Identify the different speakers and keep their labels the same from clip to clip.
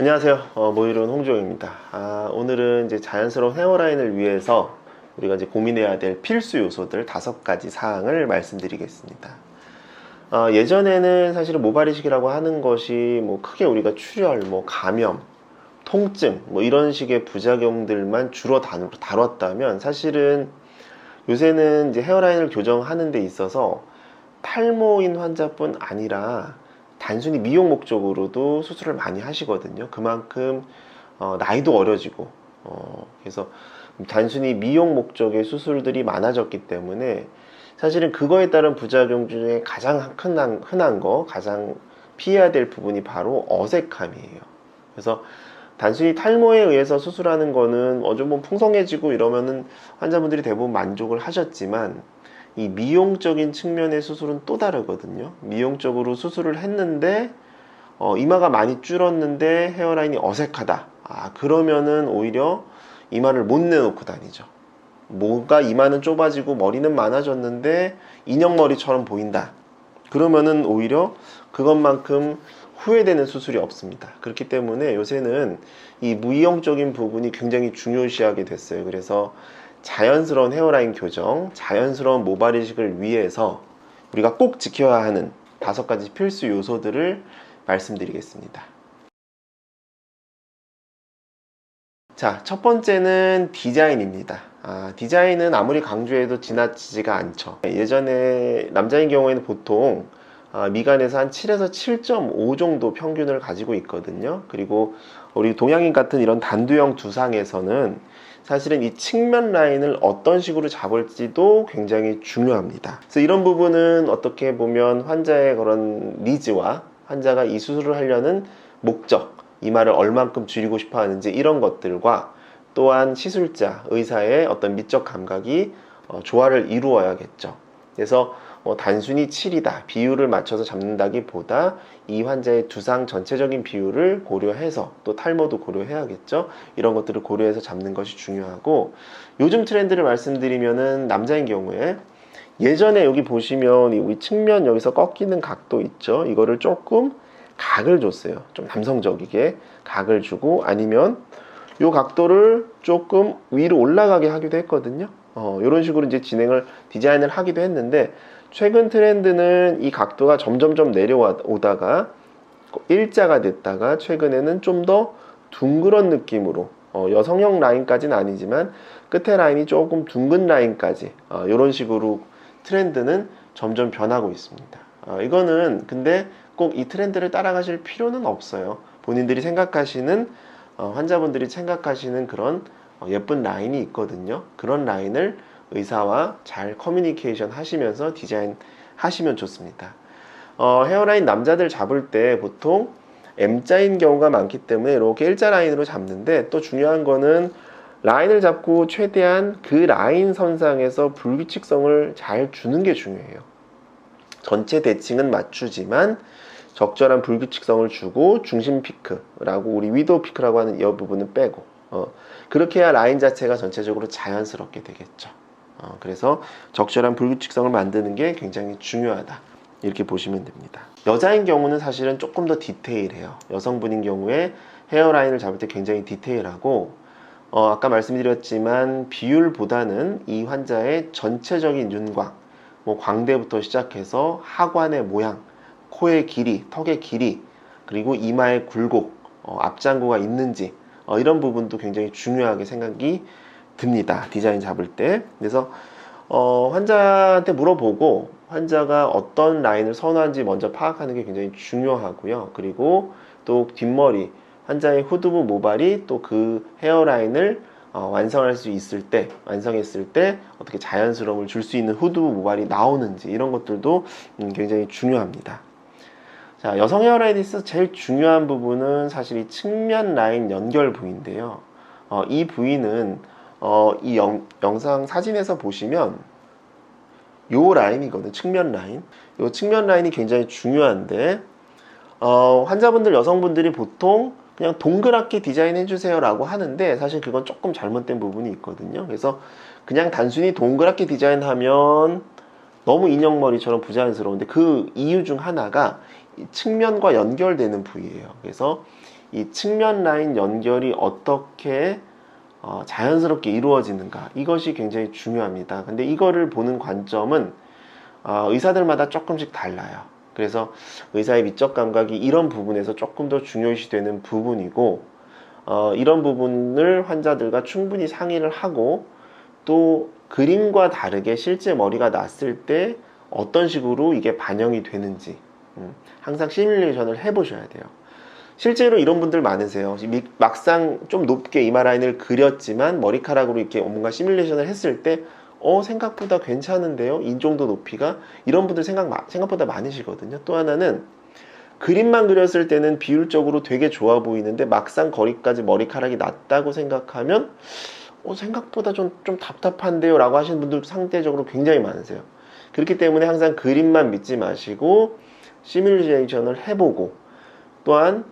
Speaker 1: 안녕하세요. 모이룬 홍종입니다. 오늘은 이제 자연스러운 헤어라인을 위해서 우리가 이제 고민해야 될 필수 요소들 5가지 사항을 말씀드리겠습니다. 예전에는 사실은 모발 이식이라고 하는 것이 뭐 크게 우리가 출혈, 뭐 감염, 통증, 뭐 이런 식의 부작용들만 주로 다뤘다면 사실은 요새는 이제 헤어라인을 교정하는 데 있어서 탈모인 환자뿐 아니라 단순히 미용 목적으로도 수술을 많이 하시거든요. 그만큼 나이도 어려지고 그래서 단순히 미용 목적의 수술들이 많아졌기 때문에 사실은 그거에 따른 부작용 중에 가장 흔한 거, 가장 피해야 될 부분이 바로 어색함이에요. 그래서 단순히 탈모에 의해서 수술하는 거는 좀 풍성해지고 이러면은 환자분들이 대부분 만족을 하셨지만 이 미용적인 측면의 수술은 또 다르거든요. 미용적으로 수술을 했는데 이마가 많이 줄었는데 헤어라인이 어색하다. 그러면은 오히려 이마를 못 내놓고 다니죠. 뭔가 이마는 좁아지고 머리는 많아졌는데 인형머리처럼 보인다. 그러면은 오히려 그것만큼 후회되는 수술이 없습니다. 그렇기 때문에 요새는 이 미용적인 부분이 굉장히 중요시하게 됐어요. 그래서 자연스러운 헤어라인 교정, 자연스러운 모발 이식을 위해서 우리가 꼭 지켜야 하는 5가지 필수 요소들을 말씀드리겠습니다. 자, 첫 번째는 디자인입니다. 디자인은 아무리 강조해도 지나치지가 않죠. 예전에 남자인 경우에는 보통 미간에서 한 7에서 7.5 정도 평균을 가지고 있거든요. 그리고 우리 동양인 같은 이런 단두형 두상에서는 사실은 이 측면 라인을 어떤 식으로 잡을지도 굉장히 중요합니다. 그래서 이런 부분은 어떻게 보면 환자의 그런 니즈와 환자가 이 수술을 하려는 목적, 이마를 얼만큼 줄이고 싶어 하는지 이런 것들과 또한 시술자, 의사의 어떤 미적 감각이 조화를 이루어야겠죠. 그래서 단순히 7이다, 비율을 맞춰서 잡는다기보다 이 환자의 두상 전체적인 비율을 고려해서 또 탈모도 고려해야겠죠. 이런 것들을 고려해서 잡는 것이 중요하고, 요즘 트렌드를 말씀드리면은 남자인 경우에 예전에 여기 보시면 우리 측면 여기서 꺾이는 각도 있죠. 이거를 조금 각을 줬어요. 좀 남성적이게 각을 주고, 아니면 이 각도를 조금 위로 올라가게 하기도 했거든요. 이런 식으로 이제 디자인을 하기도 했는데, 최근 트렌드는 이 각도가 점점점 내려오다가 일자가 됐다가 최근에는 좀 더 둥그런 느낌으로 여성형 라인까지는 아니지만 끝에 라인이 조금 둥근 라인까지 이런 식으로 트렌드는 점점 변하고 있습니다. 이거는 근데 꼭 이 트렌드를 따라가실 필요는 없어요. 본인들이 생각하시는 환자분들이 생각하시는 그런 예쁜 라인이 있거든요. 그런 라인을 의사와 잘 커뮤니케이션 하시면서 디자인 하시면 좋습니다. 헤어라인 남자들 잡을 때 보통 M자인 경우가 많기 때문에 이렇게 일자 라인으로 잡는데, 또 중요한 거는 라인을 잡고 최대한 그 라인 선상에서 불규칙성을 잘 주는 게 중요해요. 전체 대칭은 맞추지만 적절한 불규칙성을 주고 중심 피크라고, 우리 위도우 피크라고 하는 이 부분은 빼고 그렇게 해야 라인 자체가 전체적으로 자연스럽게 되겠죠. 그래서 적절한 불규칙성을 만드는 게 굉장히 중요하다, 이렇게 보시면 됩니다. 여자인 경우는 사실은 조금 더 디테일해요. 여성분인 경우에 헤어라인을 잡을 때 굉장히 디테일하고, 아까 말씀드렸지만 비율보다는 이 환자의 전체적인 윤곽, 뭐 광대부터 시작해서 하관의 모양, 코의 길이, 턱의 길이, 그리고 이마의 굴곡, 앞장구가 있는지 이런 부분도 굉장히 중요하게 생각이 듭니다. 디자인 잡을 때. 그래서 환자한테 물어보고 환자가 어떤 라인을 선호하는지 먼저 파악하는 게 굉장히 중요하고요. 그리고 또 뒷머리, 환자의 후두부 모발이 또 그 헤어라인을 완성할 수 있을 때, 완성했을 때 어떻게 자연스러움을 줄 수 있는 후두부 모발이 나오는지, 이런 것들도 굉장히 중요합니다. 자, 여성 헤어라인에 있어서 제일 중요한 부분은 사실 이 측면 라인 연결 부위인데요. 이 부위는 이 영상 사진에서 보시면 요 라인이거든요. 측면 라인. 요 측면 라인이 굉장히 중요한데, 환자분들, 여성분들이 보통 그냥 동그랗게 디자인해 주세요 라고 하는데, 사실 그건 조금 잘못된 부분이 있거든요. 그래서 그냥 단순히 동그랗게 디자인하면 너무 인형머리처럼 부자연스러운데, 그 이유 중 하나가 이 측면과 연결되는 부위예요. 그래서 이 측면 라인 연결이 어떻게 자연스럽게 이루어지는가, 이것이 굉장히 중요합니다. 근데 이거를 보는 관점은 의사들마다 조금씩 달라요. 그래서 의사의 미적 감각이 이런 부분에서 조금 더 중요시 되는 부분이고, 이런 부분을 환자들과 충분히 상의를 하고, 또 그림과 다르게 실제 머리가 났을 때 어떤 식으로 이게 반영이 되는지 항상 시뮬레이션을 해보셔야 돼요. 실제로 이런 분들 많으세요. 막상 좀 높게 이마 라인을 그렸지만 머리카락으로 이렇게 뭔가 시뮬레이션을 했을 때 생각보다 괜찮은데요, 이 정도 높이가, 이런 분들 생각보다 많으시거든요. 또 하나는 그림만 그렸을 때는 비율적으로 되게 좋아 보이는데 막상 거기까지 머리카락이 낮다고 생각하면 생각보다 좀 답답한데요 라고 하시는 분들 상대적으로 굉장히 많으세요. 그렇기 때문에 항상 그림만 믿지 마시고 시뮬레이션을 해보고, 또한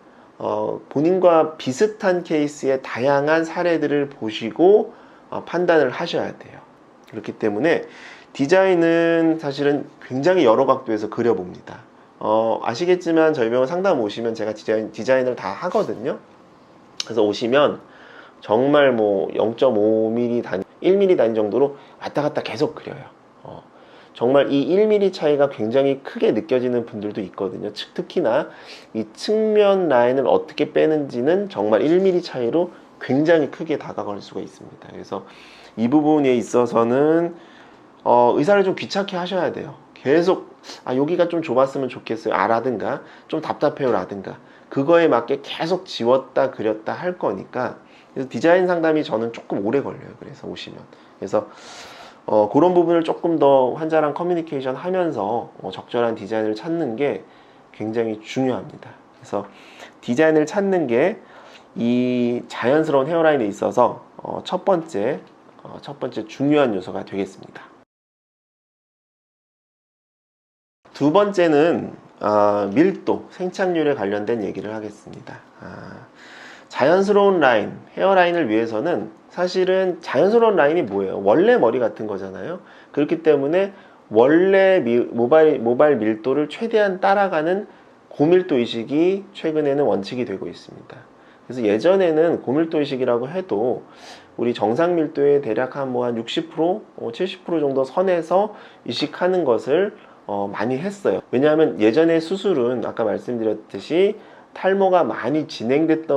Speaker 1: 본인과 비슷한 케이스의 다양한 사례들을 보시고 판단을 하셔야 돼요. 그렇기 때문에 디자인은 사실은 굉장히 여러 각도에서 그려봅니다. 아시겠지만 저희 병원 상담 오시면 제가 디자인을 다 하거든요. 그래서 오시면 정말 뭐 0.5mm 단위, 1mm 단위 정도로 왔다 갔다 계속 그려요. 정말 이 1mm 차이가 굉장히 크게 느껴지는 분들도 있거든요. 특히나 이 측면 라인을 어떻게 빼는지는 정말 1mm 차이로 굉장히 크게 다가갈 수가 있습니다. 그래서 이 부분에 있어서는 의사를 좀 귀찮게 하셔야 돼요. 계속 여기가 좀 좁았으면 좋겠어요 라든가, 좀 답답해요 라든가, 그거에 맞게 계속 지웠다 그렸다 할 거니까. 그래서 디자인 상담이 저는 조금 오래 걸려요. 그래서 오시면, 그래서 그런 부분을 조금 더 환자랑 커뮤니케이션 하면서 적절한 디자인을 찾는 게 굉장히 중요합니다. 그래서 디자인을 찾는 게 이 자연스러운 헤어라인에 있어서 첫 번째 중요한 요소가 되겠습니다. 두 번째는 밀도, 생착률에 관련된 얘기를 하겠습니다. 자연스러운 라인, 헤어라인을 위해서는 사실은 자연스러운 라인이 뭐예요? 원래 머리 같은 거잖아요. 그렇기 때문에 원래 모발 밀도를 최대한 따라가는 고밀도 이식이 최근에는 원칙이 되고 있습니다. 그래서 예전에는 고밀도 이식이라고 해도 우리 정상 밀도의 대략 한 60%, 70% 정도 선에서 이식하는 것을 많이 했어요. 왜냐하면 예전에 수술은 아까 말씀드렸듯이 탈모가 많이 진행된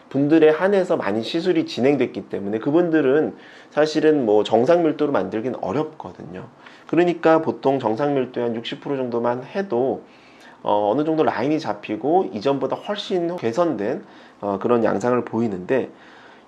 Speaker 1: 분들에 한해서 많이 시술이 진행됐기 때문에 그분들은 사실은 정상 밀도로 만들기는 어렵거든요. 그러니까 보통 정상 밀도의 한 60% 정도만 해도 어느 정도 라인이 잡히고 이전보다 훨씬 개선된 그런 양상을 보이는데,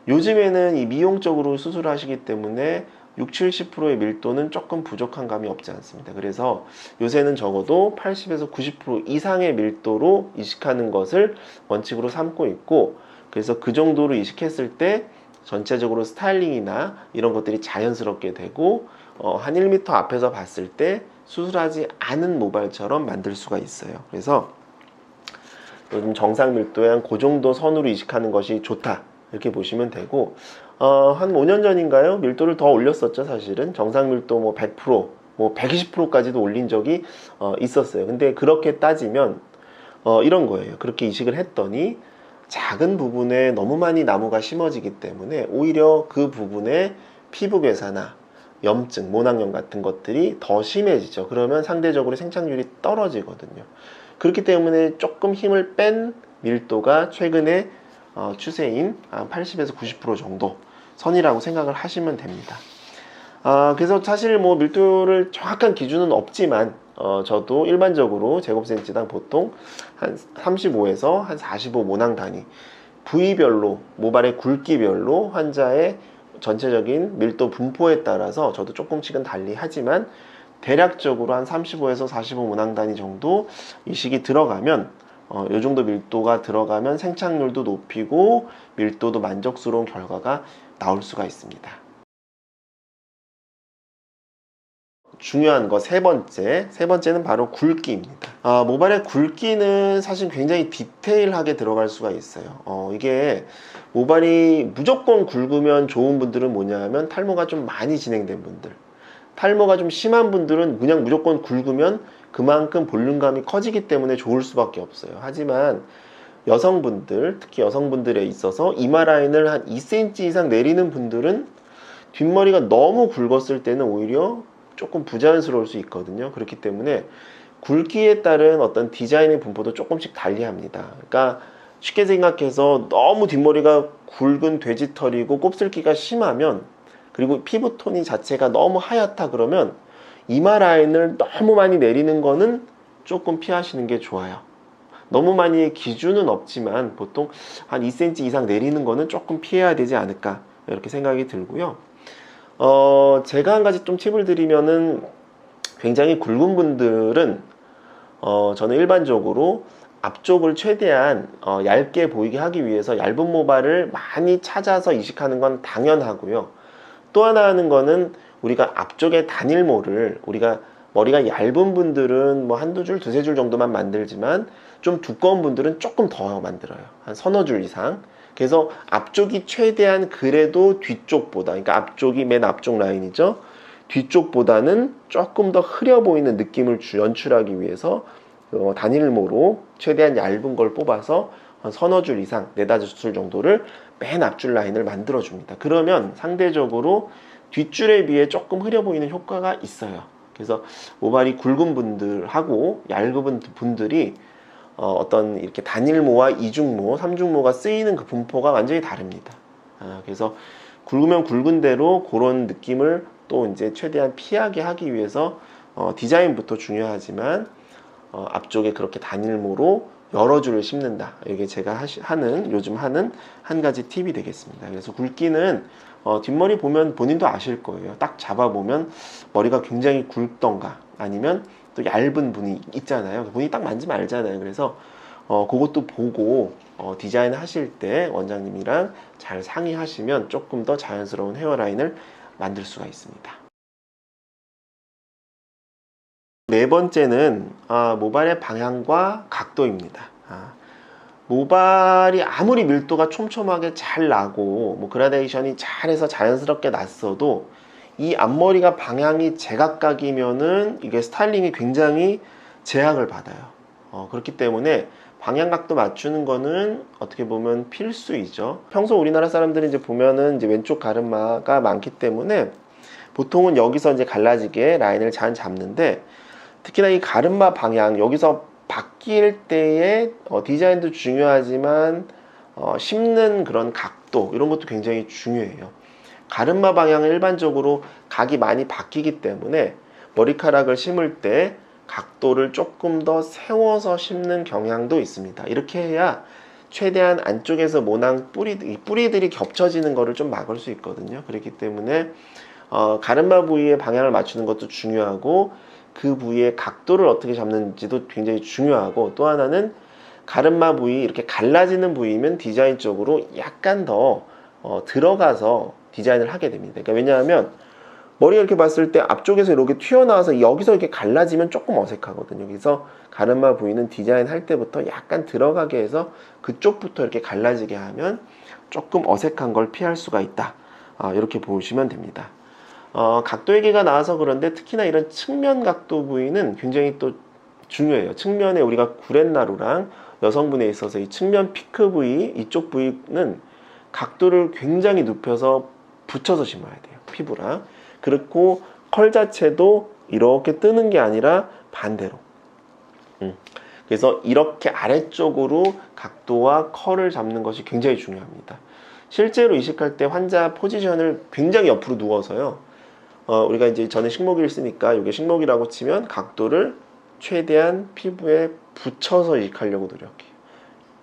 Speaker 1: 요즘에는 이 미용적으로 수술을 하시기 때문에 60, 70%의 밀도는 조금 부족한 감이 없지 않습니다. 그래서 요새는 적어도 80에서 90% 이상의 밀도로 이식하는 것을 원칙으로 삼고 있고, 그래서 그 정도로 이식했을 때 전체적으로 스타일링이나 이런 것들이 자연스럽게 되고 한 1m 앞에서 봤을 때 수술하지 않은 모발처럼 만들 수가 있어요. 그래서 요즘 정상 밀도의 한 그 정도 선으로 이식하는 것이 좋다, 이렇게 보시면 되고, 한 5년 전인가요? 밀도를 더 올렸었죠. 사실은 정상 밀도 100%, 120%까지도 올린 적이 있었어요. 근데 그렇게 따지면 이런 거예요. 그렇게 이식을 했더니 작은 부분에 너무 많이 나무가 심어지기 때문에 오히려 그 부분에 피부 괴사나 염증, 모낭염 같은 것들이 더 심해지죠. 그러면 상대적으로 생착률이 떨어지거든요. 그렇기 때문에 조금 힘을 뺀 밀도가 최근에 추세인 80에서 90% 정도 선이라고 생각을 하시면 됩니다. 그래서 사실 밀도를 정확한 기준은 없지만 저도 일반적으로 제곱센치당 보통 한 35에서 한 45 모낭 단위, 부위별로, 모발의 굵기별로 환자의 전체적인 밀도 분포에 따라서 저도 조금씩은 달리하지만 대략적으로 한 35에서 45 모낭 단위 정도 이식이 들어가면, 이 정도 밀도가 들어가면 생착률도 높이고 밀도도 만족스러운 결과가 나올 수가 있습니다. 중요한 거 세 번째는 바로 굵기입니다. 모발의 굵기는 사실 굉장히 디테일하게 들어갈 수가 있어요. 이게 모발이 무조건 굵으면 좋은 분들은 뭐냐 하면 탈모가 좀 많이 진행된 분들, 탈모가 좀 심한 분들은 그냥 무조건 굵으면 그만큼 볼륨감이 커지기 때문에 좋을 수밖에 없어요. 하지만 여성분들, 특히 여성분들에 있어서 이마 라인을 한 2cm 이상 내리는 분들은 뒷머리가 너무 굵었을 때는 오히려 조금 부자연스러울 수 있거든요. 그렇기 때문에 굵기에 따른 어떤 디자인의 분포도 조금씩 달리합니다. 그러니까 쉽게 생각해서 너무 뒷머리가 굵은 돼지털이고 곱슬기가 심하면, 그리고 피부톤이 자체가 너무 하얗다 그러면 이마 라인을 너무 많이 내리는 거는 조금 피하시는 게 좋아요. 너무 많이 기준은 없지만 보통 한 2cm 이상 내리는 거는 조금 피해야 되지 않을까, 이렇게 생각이 들고요. 제가 한 가지 좀 팁을 드리면은, 굉장히 굵은 분들은 저는 일반적으로 앞쪽을 최대한 얇게 보이게 하기 위해서 얇은 모발을 많이 찾아서 이식하는 건 당연하고요. 또 하나 하는 거는, 우리가 앞쪽에 단일모를, 우리가 머리가 얇은 분들은 뭐 한두 줄, 두세 줄 정도만 만들지만 좀 두꺼운 분들은 조금 더 만들어요. 한 서너 줄 이상. 그래서 앞쪽이 최대한 그래도 뒤쪽보다, 그러니까 앞쪽이 맨 앞쪽 라인이죠. 뒤쪽보다는 조금 더 흐려 보이는 느낌을 연출하기 위해서 단일모로 최대한 얇은 걸 뽑아서 한 서너 줄 이상, 네다섯 줄 정도를 맨 앞줄 라인을 만들어 줍니다. 그러면 상대적으로 뒷줄에 비해 조금 흐려 보이는 효과가 있어요. 그래서 모발이 굵은 분들하고 얇은 분들이 어떤 이렇게 단일모와 이중모, 삼중모가 쓰이는 그 분포가 완전히 다릅니다. 그래서 굵으면 굵은 대로 그런 느낌을 또 이제 최대한 피하게 하기 위해서 디자인부터 중요하지만 앞쪽에 그렇게 단일모로 여러 줄을 심는다. 이게 제가 요즘 하는 한 가지 팁이 되겠습니다. 그래서 굵기는 뒷머리 보면 본인도 아실 거예요. 딱 잡아보면 머리가 굉장히 굵던가, 아니면 또 얇은 분이 있잖아요. 분이 딱 만지면 알잖아요. 그래서 그것도 보고 디자인 하실 때 원장님이랑 잘 상의하시면 조금 더 자연스러운 헤어라인을 만들 수가 있습니다. 네 번째는 모발의 방향과 각도입니다. 모발이 아무리 밀도가 촘촘하게 잘 나고 뭐 그라데이션이 잘해서 자연스럽게 났어도 이 앞머리가 방향이 제각각이면은 이게 스타일링이 굉장히 제약을 받아요. 그렇기 때문에 방향 각도 맞추는 거는 어떻게 보면 필수이죠. 평소 우리나라 사람들이 이제 보면은 이제 왼쪽 가르마가 많기 때문에 보통은 여기서 이제 갈라지게 라인을 잘 잡는데, 특히나 이 가르마 방향, 여기서 바뀔 때의 디자인도 중요하지만 심는 그런 각도, 이런 것도 굉장히 중요해요. 가르마 방향은 일반적으로 각이 많이 바뀌기 때문에 머리카락을 심을 때 각도를 조금 더 세워서 심는 경향도 있습니다. 이렇게 해야 최대한 안쪽에서 모낭 뿌리들이 겹쳐지는 거를 좀 막을 수 있거든요. 그렇기 때문에 가르마 부위의 방향을 맞추는 것도 중요하고, 그 부위의 각도를 어떻게 잡는지도 굉장히 중요하고, 또 하나는 가르마 부위, 이렇게 갈라지는 부위면 디자인적으로 약간 더 들어가서 디자인을 하게 됩니다. 그러니까 왜냐하면 머리가 이렇게 봤을 때 앞쪽에서 이렇게 튀어나와서 여기서 이렇게 갈라지면 조금 어색하거든요. 그래서 가르마 부위는 디자인 할 때부터 약간 들어가게 해서 그쪽부터 이렇게 갈라지게 하면 조금 어색한 걸 피할 수가 있다. 이렇게 보시면 됩니다. 각도 얘기가 나와서 그런데, 특히나 이런 측면 각도 부위는 굉장히 또 중요해요. 측면에 우리가 구렛나루랑 여성분에 있어서 이 측면 피크 부위, 이쪽 부위는 각도를 굉장히 눕혀서 붙여서 심어야 돼요. 피부랑. 그렇고 컬 자체도 이렇게 뜨는 게 아니라 반대로. 그래서 이렇게 아래쪽으로 각도와 컬을 잡는 것이 굉장히 중요합니다. 실제로 이식할 때 환자 포지션을 굉장히 옆으로 누워서요. 우리가 이제 저는 식목일 쓰니까 이게 식목이라고 치면 각도를 최대한 피부에 붙여서 이식하려고 노력해요.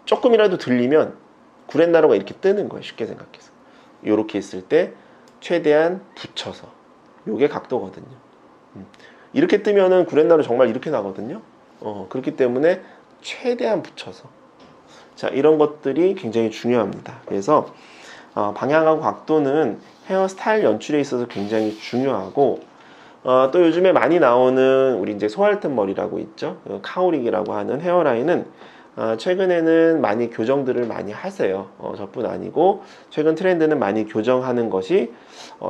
Speaker 1: 조금이라도 들리면 구렛나루가 이렇게 뜨는 거예요. 쉽게 생각해서. 이렇게 있을 때 최대한 붙여서. 요게 각도거든요. 이렇게 뜨면은 구렛나루 정말 이렇게 나거든요. 그렇기 때문에 최대한 붙여서. 자, 이런 것들이 굉장히 중요합니다. 그래서 방향하고 각도는 헤어스타일 연출에 있어서 굉장히 중요하고, 또 요즘에 많이 나오는 우리 이제 소알튼 머리라고 있죠. 카우릭이라고 하는 헤어라인은 최근에는 많이 교정들을 많이 하세요. 저뿐 아니고 최근 트렌드는 많이 교정하는 것이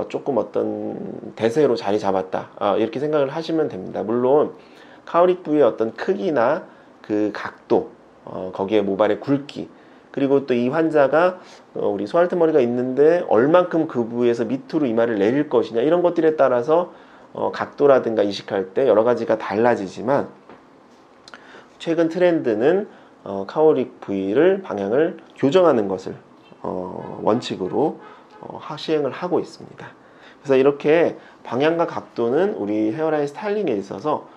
Speaker 1: 조금 어떤 대세로 자리 잡았다, 이렇게 생각을 하시면 됩니다. 물론 카우릭 부위의 어떤 크기나 그 각도, 거기에 모발의 굵기, 그리고 또 이 환자가 우리 소알트 머리가 있는데 얼만큼 그 부위에서 밑으로 이마를 내릴 것이냐, 이런 것들에 따라서 각도라든가 이식할 때 여러 가지가 달라지지만, 최근 트렌드는 카오릭 부위를 방향을 교정하는 것을 원칙으로 시행을 하고 있습니다. 그래서 이렇게 방향과 각도는 우리 헤어라인 스타일링에 있어서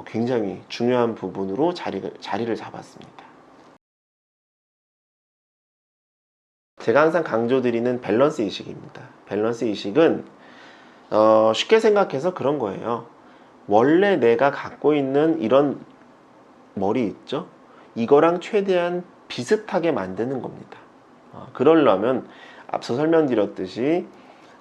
Speaker 1: 굉장히 중요한 부분으로 자리를 잡았습니다. 제가 항상 강조드리는 밸런스 이식입니다. 밸런스 이식은 쉽게 생각해서 그런 거예요. 원래 내가 갖고 있는 이런 머리 있죠? 이거랑 최대한 비슷하게 만드는 겁니다. 그러려면 앞서 설명드렸듯이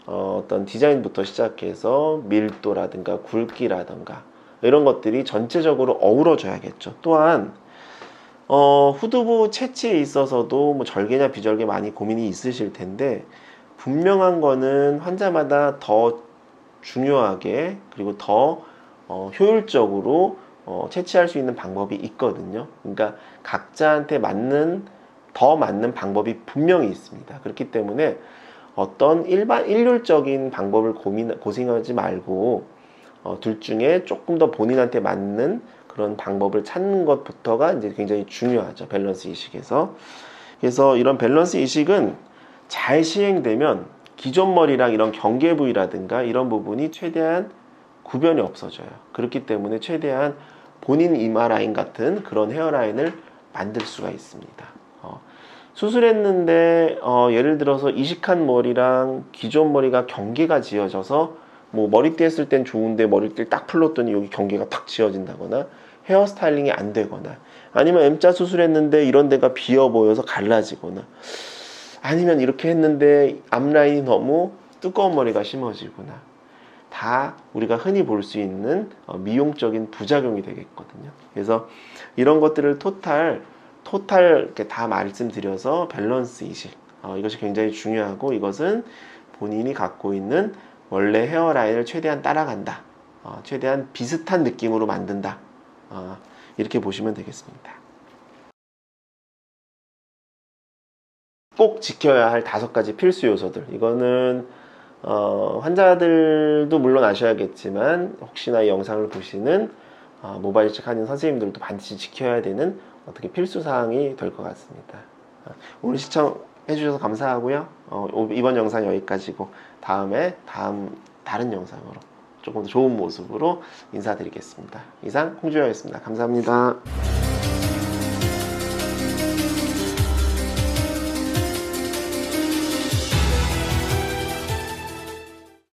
Speaker 1: 어떤 디자인부터 시작해서 밀도라든가 굵기라든가 이런 것들이 전체적으로 어우러져야겠죠. 또한 후두부 채취에 있어서도 뭐 절개냐 비절개 많이 고민이 있으실 텐데, 분명한 거는 환자마다 더 중요하게 그리고 더 효율적으로 채취할 수 있는 방법이 있거든요. 그러니까 각자한테 더 맞는 방법이 분명히 있습니다. 그렇기 때문에 어떤 일률적인 방법을 고생하지 말고 둘 중에 조금 더 본인한테 맞는 그런 방법을 찾는 것부터가 이제 굉장히 중요하죠. 밸런스 이식에서. 그래서 이런 밸런스 이식은 잘 시행되면 기존 머리랑 이런 경계 부위라든가 이런 부분이 최대한 구변이 없어져요. 그렇기 때문에 최대한 본인 이마 라인 같은 그런 헤어라인을 만들 수가 있습니다. 수술했는데 예를 들어서 이식한 머리랑 기존 머리가 경계가 지어져서 뭐 머리띠 했을 땐 좋은데 머리띠를 딱 풀렀더니 여기 경계가 탁 지어진다거나 헤어 스타일링이 안 되거나, 아니면 M자 수술했는데 이런 데가 비어 보여서 갈라지거나, 아니면 이렇게 했는데 앞라인이 너무 두꺼운 머리가 심어지거나, 다 우리가 흔히 볼 수 있는 미용적인 부작용이 되겠거든요. 그래서 이런 것들을 토탈 이렇게 다 말씀드려서 밸런스 이식, 이것이 굉장히 중요하고, 이것은 본인이 갖고 있는 원래 헤어라인을 최대한 따라간다, 최대한 비슷한 느낌으로 만든다, 이렇게 보시면 되겠습니다. 꼭 지켜야 할 5가지 필수 요소들, 이거는 환자들도 물론 아셔야겠지만 혹시나 이 영상을 보시는 모발 이식하는 선생님들도 반드시 지켜야 되는 어떻게 필수 사항이 될 것 같습니다. 오늘 시청해 주셔서 감사하고요. 이번 영상 여기까지고 다른 영상으로 조금 더 좋은 모습으로 인사드리겠습니다. 이상 홍주영이었습니다. 감사합니다.